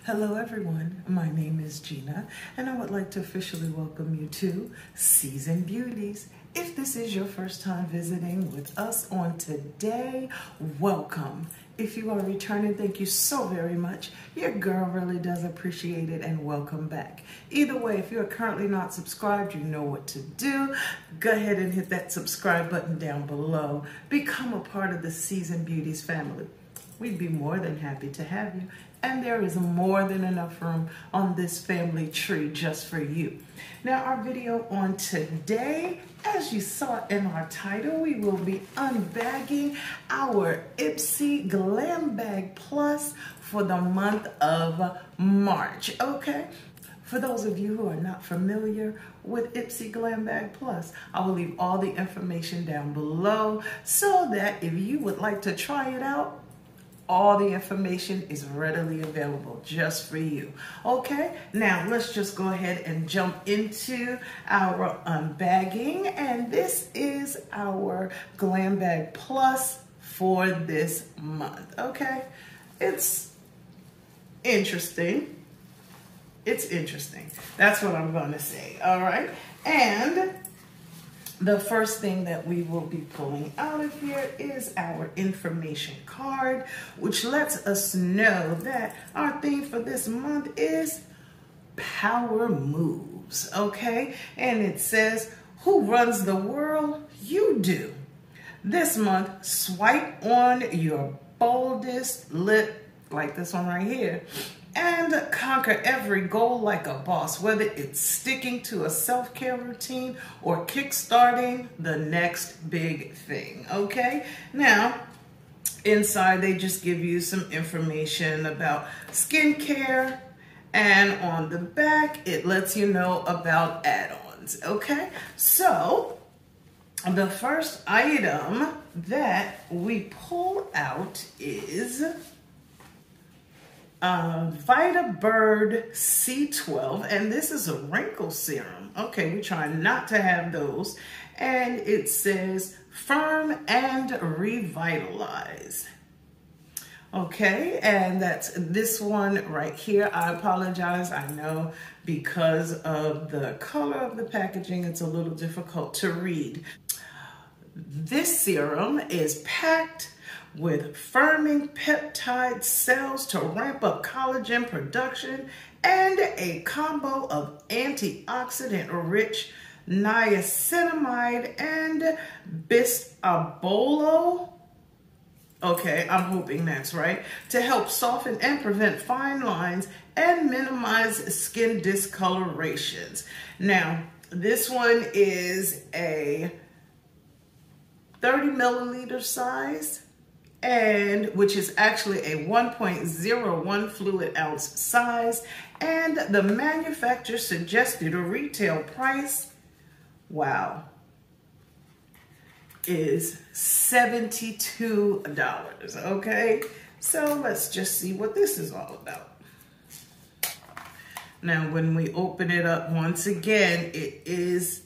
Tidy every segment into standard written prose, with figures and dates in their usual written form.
Hello everyone, my name is Gina and I would like to officially welcome you to Seasoned Beauties. If this is your first time visiting with us on today, welcome. If you are returning, thank you so very much. Your girl really does appreciate it and welcome back. Either way, if you are currently not subscribed, you know what to do. Go ahead and hit that subscribe button down below. Become a part of the Seasoned Beauties family. We'd be more than happy to have you. And there is more than enough room on this family tree just for you. Now, our video on today, as you saw in our title, we will be unbagging our IPSY Glam Bag Plus for the month of March, okay? For those of you who are not familiar with IPSY Glam Bag Plus, I will leave all the information down below so that if you would like to try it out, all the information is readily available just for you. Okay, now let's just go ahead and jump into our unbagging. And this is our Glam Bag Plus for this month. Okay, it's interesting. It's interesting. That's what I'm going to say. All right, and the first thing that we will be pulling out of here is our information card, which lets us know that our theme for this month is power moves, okay? And it says, who runs the world? You do. This month, swipe on your boldest lip, like this one right here, and conquer every goal like a boss, whether it's sticking to a self-care routine or kickstarting the next big thing, okay? Now, inside they just give you some information about skincare, and on the back it lets you know about add-ons, okay? So, the first item that we pull out is VITABIRD C12, and this is a wrinkle serum. Okay, we try not to have those. And it says firm and revitalize. Okay, and that's this one right here. I apologize, I know because of the color of the packaging, it's a little difficult to read. This serum is packed with firming peptide cells to ramp up collagen production and a combo of antioxidant-rich niacinamide and bisabolol. Okay, I'm hoping that's right. To help soften and prevent fine lines and minimize skin discolorations. Now, this one is a 30 milliliter size, and which is actually a 1.01 fluid ounce size, and the manufacturer suggested a retail price, wow, is $72, okay? So let's just see what this is all about. Now, when we open it up, once again, it is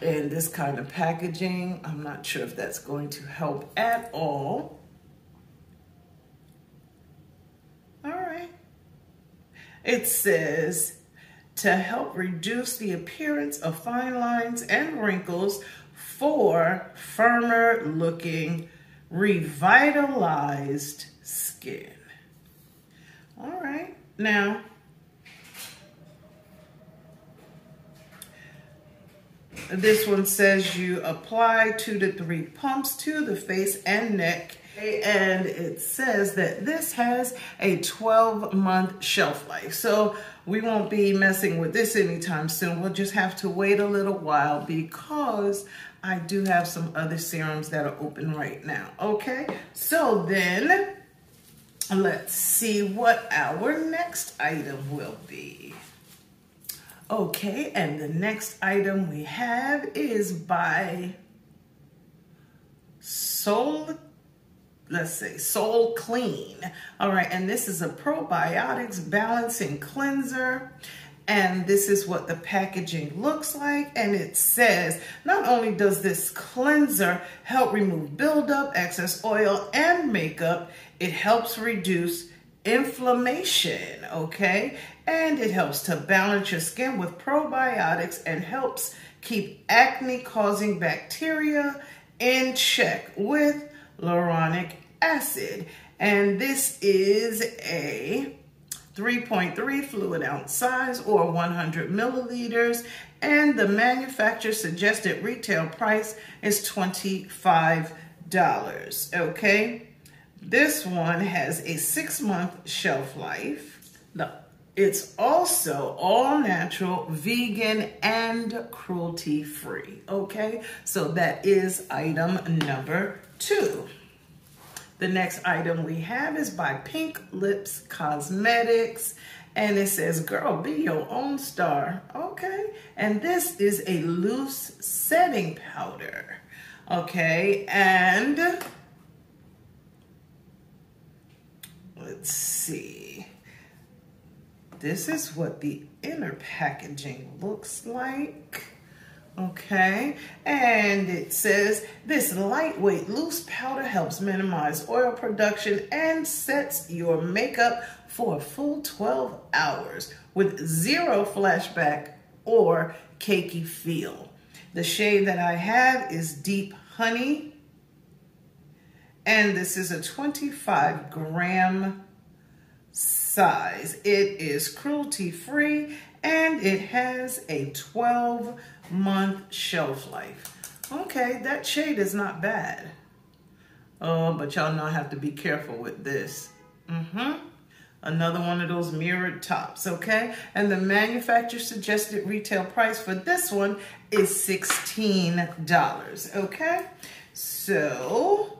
in this kind of packaging. I'm not sure if that's going to help at all. All right. It says, to help reduce the appearance of fine lines and wrinkles for firmer looking, revitalized skin. All right. Now, this one says you apply 2 to 3 pumps to the face and neck, and it says that this has a 12-month shelf life. So we won't be messing with this anytime soon. We'll just have to wait a little while because I do have some other serums that are open right now. Okay, so then let's see what our next item will be. Okay, and the next item we have is by SOULKLEEN. All right, and this is a probiotics balancing cleanser. And this is what the packaging looks like. And it says, not only does this cleanser help remove buildup, excess oil, and makeup, it helps reduce inflammation, okay? And it helps to balance your skin with probiotics and helps keep acne-causing bacteria in check with hyaluronic acid. And this is a 3.3 fluid ounce size or 100 milliliters. And the manufacturer suggested retail price is $25, okay? This one has a 6-month shelf life. It's also all natural, vegan, and cruelty-free, okay? So that is item number 2. The next item we have is by PINKLIPPS Cosmetics, and it says, girl, be your own star, okay? And this is a loose setting powder, okay? And let's see. This is what the inner packaging looks like. Okay, and it says, this lightweight loose powder helps minimize oil production and sets your makeup for a full 12 hours with zero flashback or cakey feel. The shade that I have is Deep Honey, and this is a 25-gram size. It is cruelty-free and it has a 12-month shelf life. Okay, that shade is not bad. Oh, but y'all know I have to be careful with this. Another one of those mirrored tops, okay? And the manufacturer suggested retail price for this one is $16, okay? So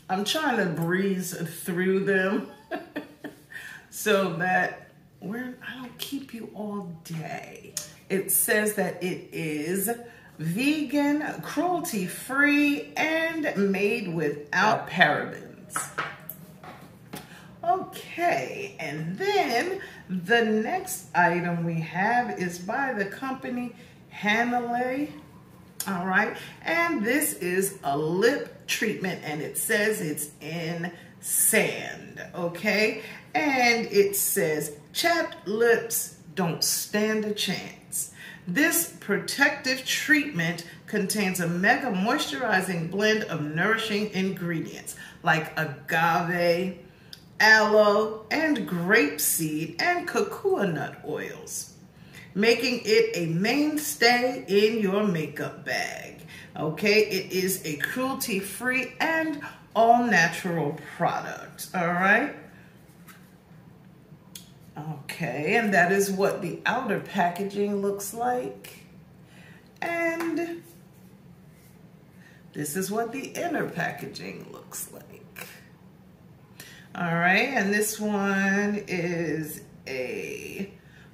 I'm trying to breeze through them so that I don't keep you all day. It says that it is vegan, cruelty-free, and made without parabens. Okay, and then the next item we have is by the company Hanalei. All right, and this is a lip treatment, and it says it's in sand, okay? And it says, chapped lips don't stand a chance. This protective treatment contains a mega moisturizing blend of nourishing ingredients like agave, aloe, and grapeseed, and cocoa nut oils, making it a mainstay in your makeup bag. Okay, it is a cruelty-free and all-natural product, all right? Okay, and that is what the outer packaging looks like. And this is what the inner packaging looks like. All right, and this one is a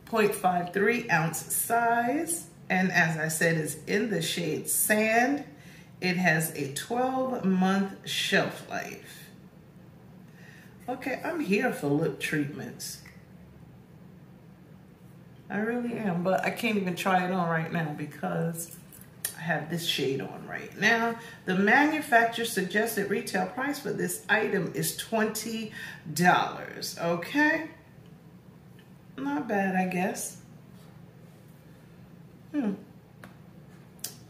0.53 ounce size, and as I said, it's in the shade Sand. It has a 12-month shelf life. Okay, I'm here for lip treatments. I really am, but I can't even try it on right now because I have this shade on right now. The manufacturer suggested retail price for this item is $20, okay? Not bad, I guess.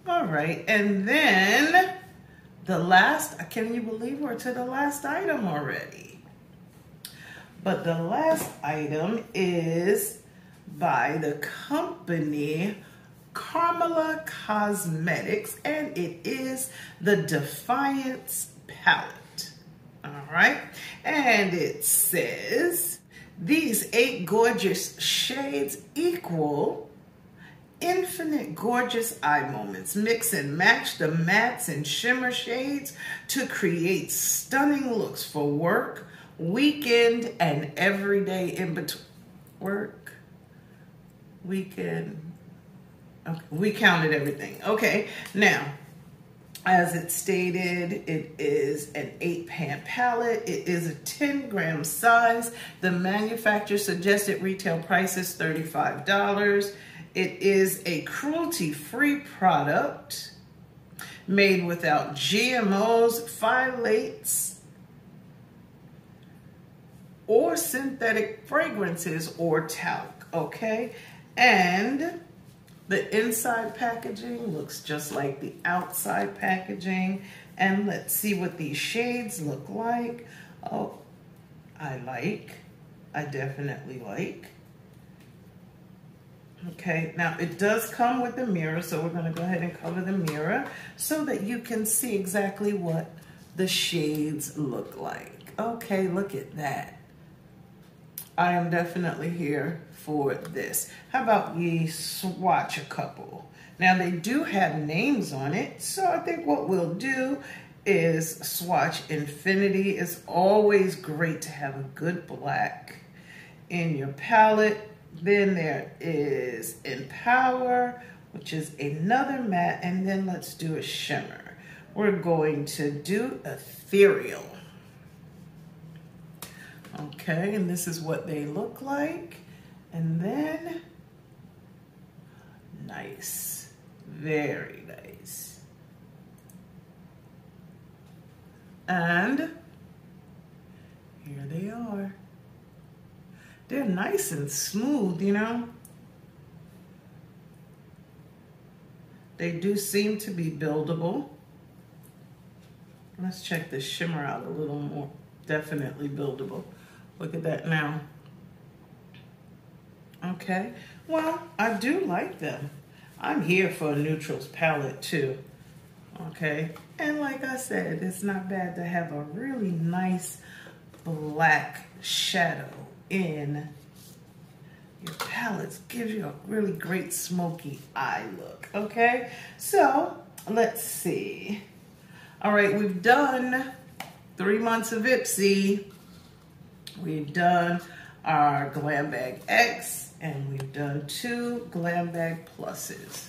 All right, and then the last, can you believe we're to the last item already? But the last item is by the company Carmela Cosmetics, and it is the Defiance Palette. All right, and it says, these 8 gorgeous shades equal infinite gorgeous eye moments. Mix and match the mattes and shimmer shades to create stunning looks for work, weekend, and every day in between. Work, weekend, okay, we counted everything. Okay, now, as it stated, it is an 8-pan palette. It is a 10-gram size. The manufacturer suggested retail price is $35. It is a cruelty-free product made without GMOs, phthalates, or synthetic fragrances or talc, okay? And the inside packaging looks just like the outside packaging. And let's see what these shades look like. Oh, I definitely like. Okay, now it does come with a mirror, so we're gonna go ahead and cover the mirror so that you can see exactly what the shades look like. Okay, look at that. I am definitely here for this. How about we swatch a couple? Now they do have names on it, so I think what we'll do is swatch Infinity. It's always great to have a good black in your palette. Then there is Empower, which is another matte, and then let's do a shimmer. We're going to do Ethereal. Okay, and this is what they look like. And then, nice, very nice. And here they are. They're nice and smooth, you know. They do seem to be buildable. Let's check the shimmer out a little more. Definitely buildable. Look at that now. Okay, well, I do like them. I'm here for a neutrals palette too. Okay, and like I said, it's not bad to have a really nice black shadow in your palettes. Gives you a really great smoky eye look. Okay, so let's see. All right, we've done 3 months of IPSY. We've done our Glam Bag X, and we've done 2 Glam Bag Pluses.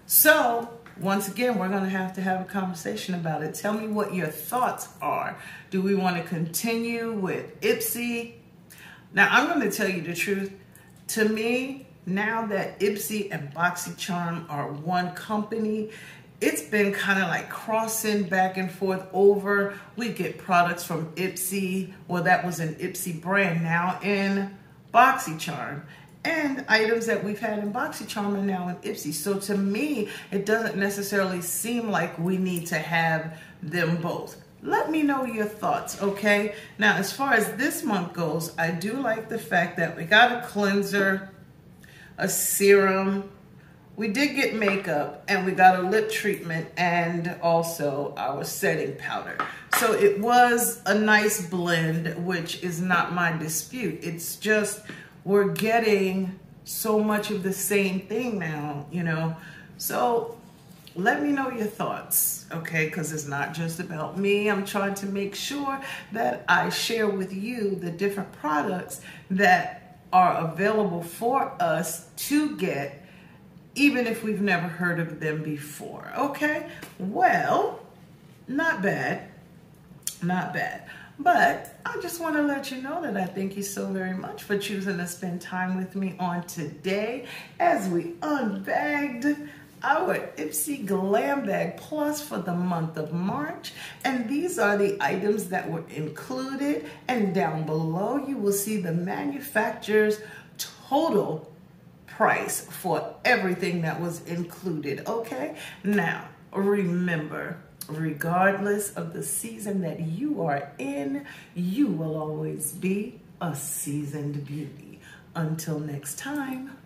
So once again, we're going to have a conversation about it. Tell me what your thoughts are. Do we want to continue with IPSY? Now, I'm going to tell you the truth. To me, now that IPSY and BoxyCharm are one company, it's been kind of like crossing back and forth over. We get products from IPSY. Well, that was an IPSY brand, now in BoxyCharm. And items that we've had in BoxyCharm are now in IPSY. So to me, it doesn't necessarily seem like we need to have them both. Let me know your thoughts, okay? Now, as far as this month goes, I do like the fact that we got a cleanser, a serum, we did get makeup, and we got a lip treatment, and also our setting powder. So it was a nice blend, which is not my dispute. It's just we're getting so much of the same thing now, you know? So let me know your thoughts, okay? Because it's not just about me. I'm trying to make sure that I share with you the different products that are available for us to get, even if we've never heard of them before, okay? Well, not bad, not bad. But I just want to let you know that I thank you so very much for choosing to spend time with me on today as we unbagged our IPSY Glam Bag Plus for the month of March. And these are the items that were included. And down below, you will see the manufacturer's total price for everything that was included, okay? Now, remember, regardless of the season that you are in, you will always be a seasoned beauty. Until next time.